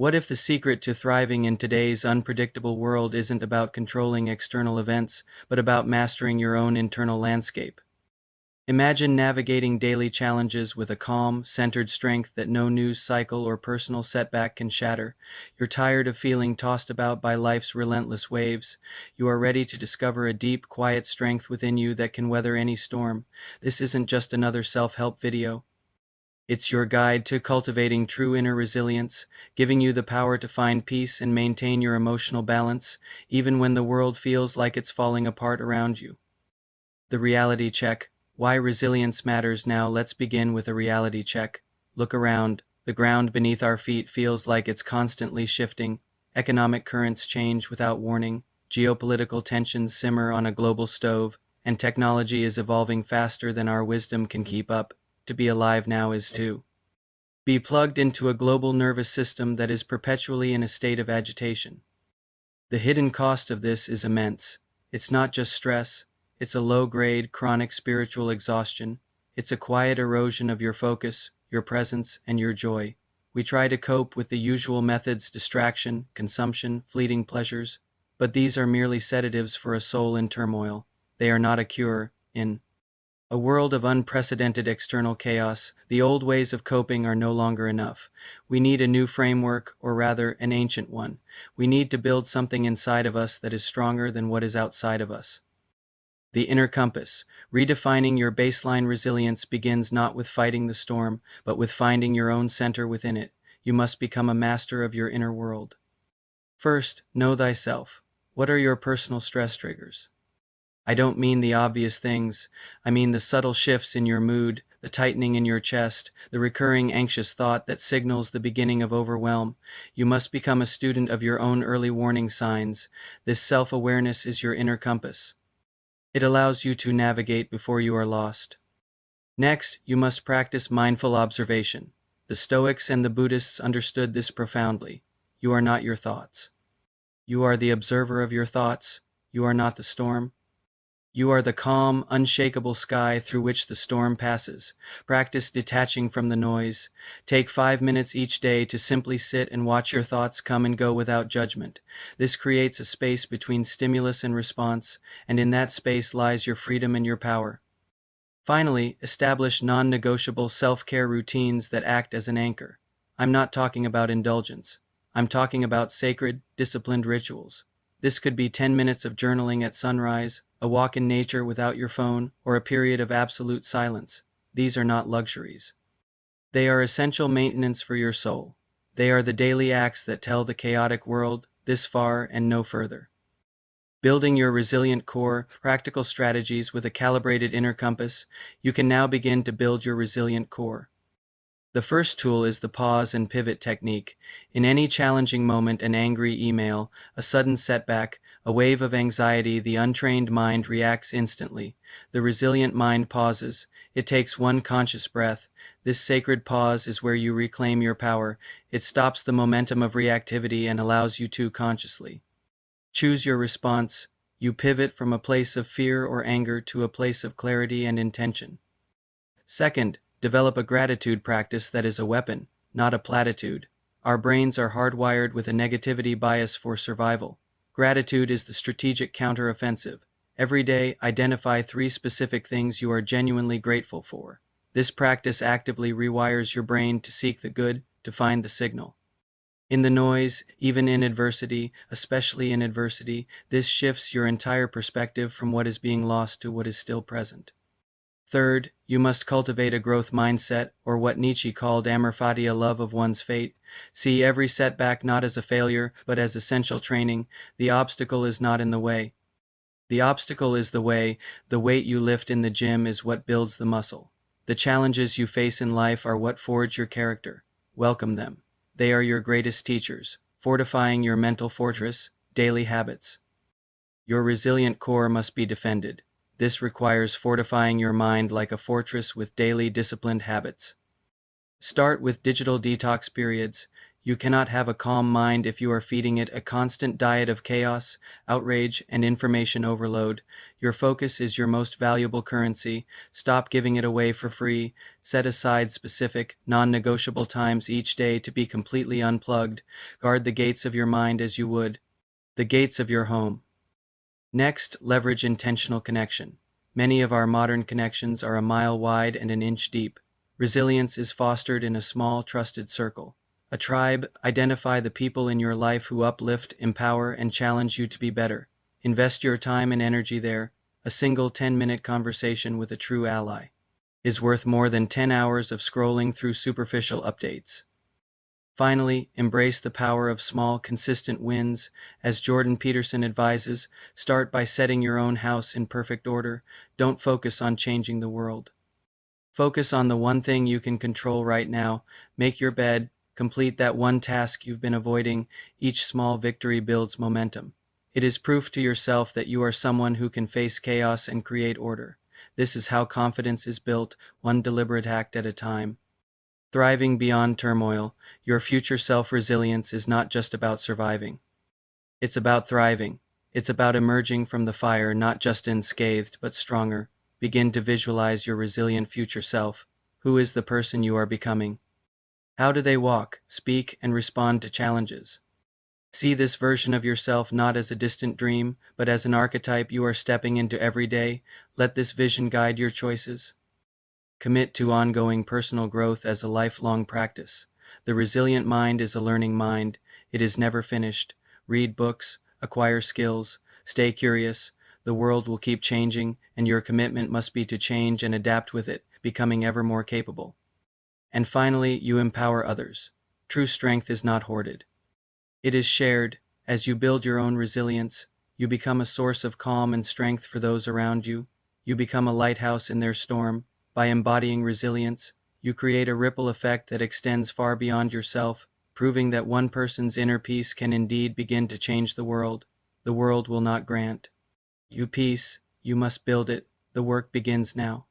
What if the secret to thriving in today's unpredictable world isn't about controlling external events, but about mastering your own internal landscape? Imagine navigating daily challenges with a calm, centered strength that no news cycle or personal setback can shatter. You're tired of feeling tossed about by life's relentless waves. You are ready to discover a deep, quiet strength within you that can weather any storm. This isn't just another self-help video. It's your guide to cultivating true inner resilience, giving you the power to find peace and maintain your emotional balance, even when the world feels like it's falling apart around you. The reality check. Why resilience matters now. Let's begin with a reality check. Look around. The ground beneath our feet feels like it's constantly shifting. Economic currents change without warning. Geopolitical tensions simmer on a global stove, and technology is evolving faster than our wisdom can keep up. To be alive now is to be plugged into a global nervous system that is perpetually in a state of agitation. The hidden cost of this is immense. It's not just stress. It's a low-grade, chronic spiritual exhaustion. It's a quiet erosion of your focus, your presence, and your joy. We try to cope with the usual methods: distraction, consumption, fleeting pleasures. But these are merely sedatives for a soul in turmoil. They are not a cure. In a world of unprecedented external chaos, the old ways of coping are no longer enough. We need a new framework, or rather, an ancient one. We need to build something inside of us that is stronger than what is outside of us. The inner compass. Redefining your baseline resilience begins not with fighting the storm, but with finding your own center within it. You must become a master of your inner world. First, know thyself. What are your personal stress triggers? I don't mean the obvious things. I mean the subtle shifts in your mood, the tightening in your chest, the recurring anxious thought that signals the beginning of overwhelm. You must become a student of your own early warning signs. This self-awareness is your inner compass. It allows you to navigate before you are lost. Next, you must practice mindful observation. The Stoics and the Buddhists understood this profoundly. You are not your thoughts. You are the observer of your thoughts. You are not the storm. You are the calm, unshakable sky through which the storm passes. Practice detaching from the noise. Take 5 minutes each day to simply sit and watch your thoughts come and go without judgment. This creates a space between stimulus and response, and in that space lies your freedom and your power. Finally, establish non-negotiable self-care routines that act as an anchor. I'm not talking about indulgence. I'm talking about sacred, disciplined rituals. This could be 10 minutes of journaling at sunrise, a walk in nature without your phone, or a period of absolute silence. These are not luxuries. They are essential maintenance for your soul. They are the daily acts that tell the chaotic world, this far and no further. Building your resilient core, practical strategies with a calibrated inner compass. You can now begin to build your resilient core. The first tool is the pause and pivot technique. In any challenging moment, an angry email, a sudden setback, a wave of anxiety, the untrained mind reacts instantly. The resilient mind pauses. It takes one conscious breath. This sacred pause is where you reclaim your power. It stops the momentum of reactivity and allows you to consciously choose your response. You pivot from a place of fear or anger to a place of clarity and intention. Second, develop a gratitude practice that is a weapon, not a platitude. Our brains are hardwired with a negativity bias for survival. Gratitude is the strategic counteroffensive. Every day, identify 3 specific things you are genuinely grateful for. This practice actively rewires your brain to seek the good, to find the signal. In the noise, even in adversity, especially in adversity, this shifts your entire perspective from what is being lost to what is still present. Third, you must cultivate a growth mindset, or what Nietzsche called amor fati, a love of one's fate. See every setback not as a failure, but as essential training. The obstacle is not in the way. The obstacle is the way. The weight you lift in the gym is what builds the muscle. The challenges you face in life are what forge your character. Welcome them. They are your greatest teachers, fortifying your mental fortress. Daily habits. Your resilient core must be defended. This requires fortifying your mind like a fortress with daily disciplined habits. Start with digital detox periods. You cannot have a calm mind if you are feeding it a constant diet of chaos, outrage, and information overload. Your focus is your most valuable currency. Stop giving it away for free. Set aside specific, non-negotiable times each day to be completely unplugged. Guard the gates of your mind as you would the gates of your home. Next, leverage intentional connection. Many of our modern connections are a mile wide and an inch deep. Resilience is fostered in a small, trusted circle. A tribe. Identify the people in your life who uplift, empower, and challenge you to be better. Invest your time and energy there. A single 10-minute conversation with a true ally is worth more than 10 hours of scrolling through superficial updates. Finally, embrace the power of small, consistent wins. As Jordan Peterson advises, start by setting your own house in perfect order. Don't focus on changing the world. Focus on the one thing you can control right now. Make your bed. Complete that one task you've been avoiding. Each small victory builds momentum. It is proof to yourself that you are someone who can face chaos and create order. This is how confidence is built, one deliberate act at a time. Thriving beyond turmoil. Your future self-resilience is not just about surviving. It's about thriving. It's about emerging from the fire not just unscathed, but stronger. Begin to visualize your resilient future self. Who is the person you are becoming? How do they walk, speak, and respond to challenges? See this version of yourself not as a distant dream, but as an archetype you are stepping into every day. Let this vision guide your choices. Commit to ongoing personal growth as a lifelong practice. The resilient mind is a learning mind. It is never finished. Read books, acquire skills, stay curious. The world will keep changing, and your commitment must be to change and adapt with it, becoming ever more capable. And finally, you empower others. True strength is not hoarded. It is shared. As you build your own resilience, you become a source of calm and strength for those around you. You become a lighthouse in their storm. By embodying resilience, you create a ripple effect that extends far beyond yourself, proving that one person's inner peace can indeed begin to change the world. The world will not grant you peace, you must build it. The work begins now.